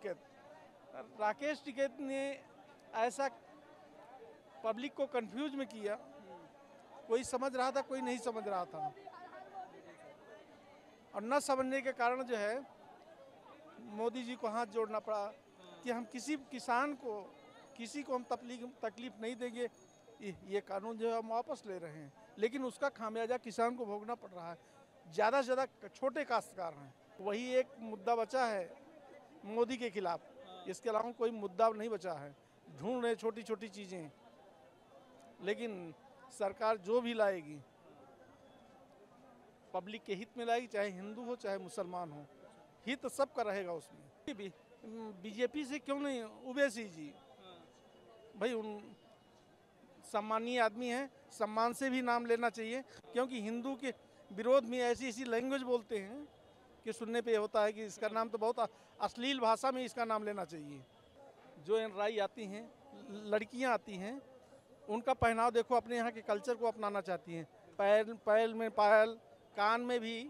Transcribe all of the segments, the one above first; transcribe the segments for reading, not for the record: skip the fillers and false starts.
टिकैत। राकेश टिकैत ने ऐसा पब्लिक को कंफ्यूज में किया, कोई समझ रहा था कोई नहीं समझ रहा था, और न समझने के कारण जो है मोदी जी को हाथ जोड़ना पड़ा कि हम किसी किसान को हम तकलीफ नहीं देंगे। ये कानून जो है हम वापस ले रहे हैं, लेकिन उसका खामियाजा किसान को भोगना पड़ रहा है। ज़्यादा से ज़्यादा छोटे काश्तकार हैं, वही एक मुद्दा बचा है मोदी के खिलाफ। इसके अलावा कोई मुद्दा नहीं बचा है। ढूंढ रहे छोटी छोटी चीज़ें, लेकिन सरकार जो भी लाएगी पब्लिक के हित में लाएगी, चाहे हिंदू हो चाहे मुसलमान हो, हित सबका रहेगा उसमें। बीजेपी से क्यों नहीं, ओवैसी जी भाई उन सम्मानीय आदमी हैं, सम्मान से भी नाम लेना चाहिए, क्योंकि हिंदू के विरोध में ऐसी ऐसी लैंग्वेज बोलते हैं कि सुनने पे होता है कि इसका नाम तो बहुत अश्लील भाषा में इसका नाम लेना चाहिए। जो एनआरआई आती हैं, लड़कियां आती हैं, उनका पहनाव देखो, अपने यहाँ के कल्चर को अपनाना चाहती हैं। पैर में पायल, कान में भी,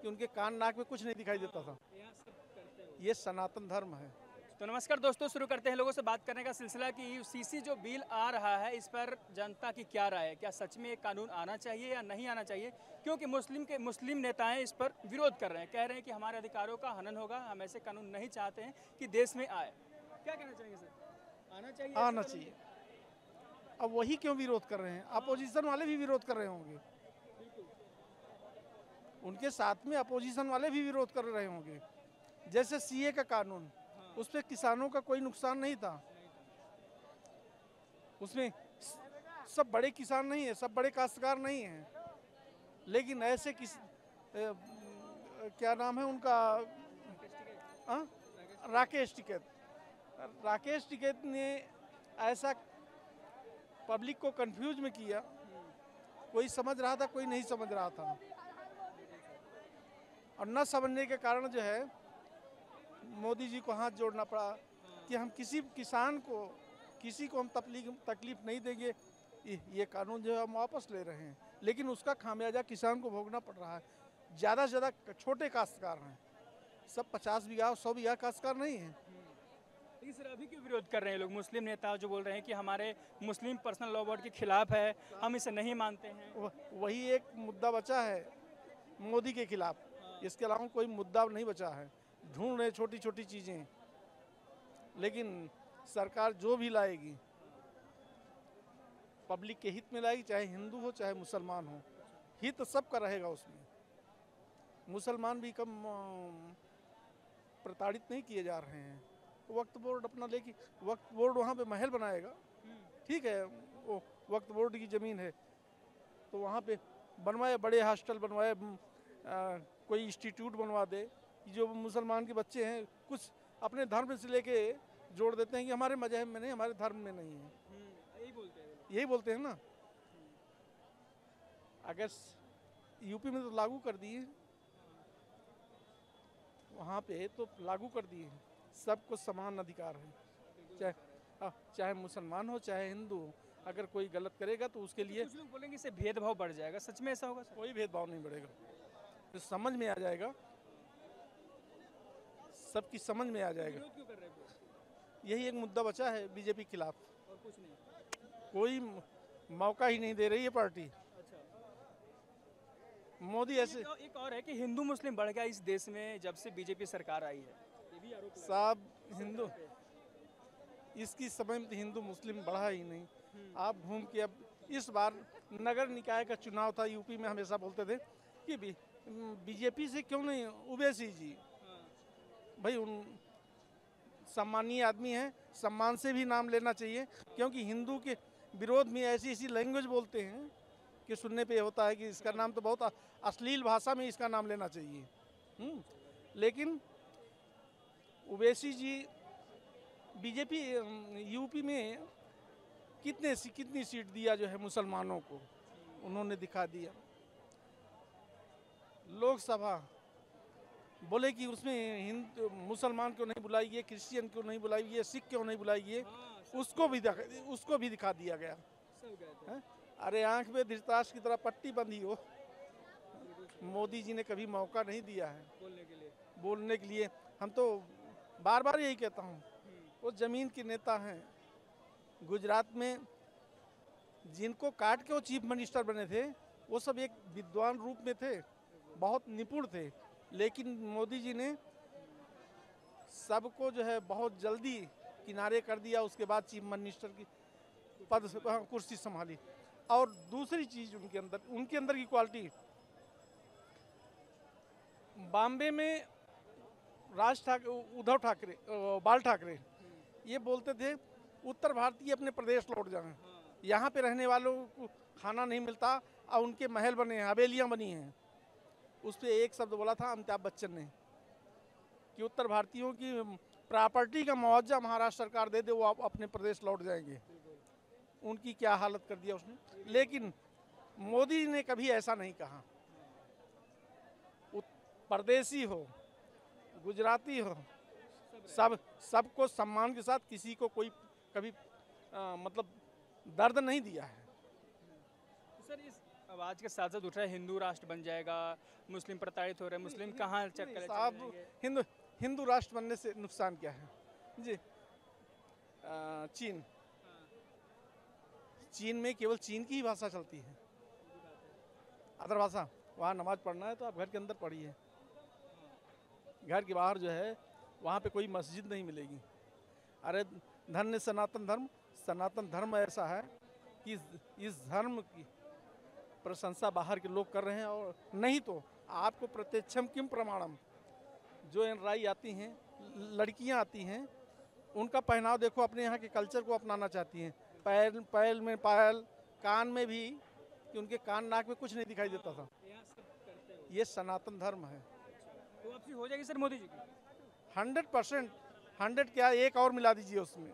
कि उनके कान नाक में कुछ नहीं दिखाई देता था। ये सनातन धर्म है। तो नमस्कार दोस्तों, शुरू करते हैं लोगों से बात करने का सिलसिला कि यूसीसी जो बिल आ रहा है, इस पर जनता की क्या राय है। क्या सच में एक कानून आना चाहिए या नहीं आना चाहिए? क्योंकि मुस्लिम नेताएं इस पर विरोध कर रहे हैं, कह रहे हैं कि हमारे अधिकारों का हनन होगा, हम ऐसे कानून नहीं चाहते हैं कि देश में आए। क्या कहना चाहेंगे सर? आना चाहिए? आना चाहिए। अब वही क्यों विरोध कर रहे हैं? अपोजिशन वाले भी विरोध कर रहे होंगे, उनके साथ में अपोजिशन वाले भी विरोध कर रहे होंगे। जैसे सीए का कानून, उस पर किसानों का कोई नुकसान नहीं था, उसमें सब बड़े किसान नहीं है, सब बड़े काश्तकार नहीं हैं, लेकिन ऐसे क्या नाम है उनका, राकेश टिकैत ने ऐसा पब्लिक को कंफ्यूज में किया, कोई समझ रहा था कोई नहीं समझ रहा था, और न समझने के कारण जो है मोदी जी को हाथ जोड़ना पड़ा कि हम किसी किसान को हम तकलीफ नहीं देंगे। ये कानून जो है हम वापस ले रहे हैं, लेकिन उसका खामियाजा किसान को भोगना पड़ रहा है। ज़्यादा से ज़्यादा छोटे काश्तकार हैं, सब 50 बीघा 100 बीघा काश्तकार नहीं हैं। लेकिन सर अभी क्यों विरोध कर रहे हैं लोग? मुस्लिम नेता जो बोल रहे हैं कि हमारे मुस्लिम पर्सनल लॉ बोर्ड के खिलाफ है, हम इसे नहीं मानते हैं। वही एक मुद्दा बचा है मोदी के खिलाफ। इसके अलावा कोई मुद्दा नहीं बचा है। ढूंढ रहे छोटी छोटी चीज़ें, लेकिन सरकार जो भी लाएगी पब्लिक के हित में लाएगी, चाहे हिंदू हो चाहे मुसलमान हो, हित सबका रहेगा उसमें। मुसलमान भी कम प्रताड़ित नहीं किए जा रहे हैं। वक्फ बोर्ड अपना लेके, वक्फ बोर्ड वहाँ पे महल बनाएगा, ठीक है, वो वक्फ बोर्ड की ज़मीन है, तो वहाँ पे बनवाए, बड़े हॉस्टल बनवाए, कोई इंस्टीट्यूट बनवा दे। जो मुसलमान के बच्चे हैं कुछ अपने धर्म से लेके जोड़ देते हैं कि हमारे मजहब में नहीं, हमारे धर्म में नहीं है, यही बोलते हैं ना। अगर यूपी में तो लागू कर दिए, वहाँ पे तो लागू कर दिए, सबको समान अधिकार है, चाहे मुसलमान हो चाहे हिंदू हो। अगर कोई गलत करेगा तो उसके लिए कुछ लोग बोलेंगे इससे भेदभाव बढ़ जाएगा, सच में ऐसा होगा? कोई भेदभाव नहीं बढ़ेगा, तो समझ में आ जाएगा, सबकी समझ में आ जाएगा। क्यों कर रहे हैं? यही एक मुद्दा बचा है बीजेपी के खिलाफ, और कुछ नहीं, कोई मौका ही नहीं दे रही है पार्टी। अच्छा। मोदी ऐसे एक और है कि हिंदू मुस्लिम बढ़ गया इस देश में जब से बीजेपी सरकार आई है, ये भी आरोप साहब। हिंदू इसकी समय में तो हिंदू मुस्लिम बढ़ा ही नहीं। आप घूम के, अब इस बार नगर निकाय का चुनाव था यूपी में, हमेशा बोलते थे कि बीजेपी से क्यों नहीं, ओवैसी जी भाई उन सम्मानीय आदमी हैं, सम्मान से भी नाम लेना चाहिए, क्योंकि हिंदू के विरोध में ऐसी ऐसी लैंग्वेज बोलते हैं कि सुनने पे होता है कि इसका नाम तो बहुत अश्लील भाषा में इसका नाम लेना चाहिए। लेकिन ओवैसी जी बीजेपी यूपी में कितनी सीट दिया जो है मुसलमानों को, उन्होंने दिखा दिया। लोकसभा बोले कि उसमें हिंदू मुसलमान क्यों नहीं बुलाइए, क्रिश्चियन क्यों नहीं बुलाइए, सिख क्यों नहीं बुलाइए, उसको भी दिखा दिया गया है। अरे आंख में धृतराष्ट्र की तरह पट्टी बंधी हो, मोदी जी ने कभी मौका नहीं दिया है बोलने के लिए। हम तो बार बार यही कहता हूँ, वो ज़मीन के नेता हैं। गुजरात में जिनको काट के वो चीफ मिनिस्टर बने थे, वो सब एक विद्वान रूप में थे, बहुत निपुण थे, लेकिन मोदी जी ने सबको जो है बहुत जल्दी किनारे कर दिया। उसके बाद चीफ मिनिस्टर की पद से कुर्सी संभाली। और दूसरी चीज़ उनके अंदर की क्वालिटी, बॉम्बे में उद्धव ठाकरे, बाल ठाकरे ये बोलते थे उत्तर भारतीय अपने प्रदेश लौट जाएं, यहाँ पे रहने वालों को खाना नहीं मिलता और उनके महल बने हैं, हवेलियाँ बनी हैं। उस पर एक शब्द बोला था अमिताभ बच्चन ने कि उत्तर भारतीयों की प्रॉपर्टी का मुआवजा महाराष्ट्र सरकार दे दे, वो अपने प्रदेश लौट जाएंगे। उनकी क्या हालत कर दिया उसने। लेकिन मोदी ने कभी ऐसा नहीं कहा। परदेसी हो, गुजराती हो, सबको सम्मान के साथ, किसी को कोई कभी मतलब दर्द नहीं दिया है। तो सर इस आवाज़ के साथ साथ उठ रहा है हिंदू राष्ट्र बन जाएगा, मुस्लिम प्रताड़ित हो रहे हैं, मुस्लिम कहाँ चक्कर साहब हिंदू राष्ट्र बनने से नुकसान क्या है जी। चीन में केवल चीन की ही भाषा चलती है, अदर भाषा। वहाँ नमाज पढ़ना है तो आप घर के अंदर पढ़िए, घर के बाहर जो है वहाँ पे कोई मस्जिद नहीं मिलेगी। अरे धन्य सनातन धर्म। सनातन धर्म ऐसा है कि इस धर्म की प्रशंसा बाहर के लोग कर रहे हैं, और नहीं तो आपको प्रत्यक्षम किम प्रमाणम। जो एनआरआई आती हैं, लड़कियां आती हैं, उनका पहनाव देखो, अपने यहाँ के कल्चर को अपनाना चाहती हैं। पैर में पायल, कान में भी, कि उनके कान नाक में कुछ नहीं दिखाई देता था। ये सनातन धर्म है। तो वापसी हो जाएगी सर मोदी जी की? 100%। 100 क्या, एक और मिला दीजिए उसमें।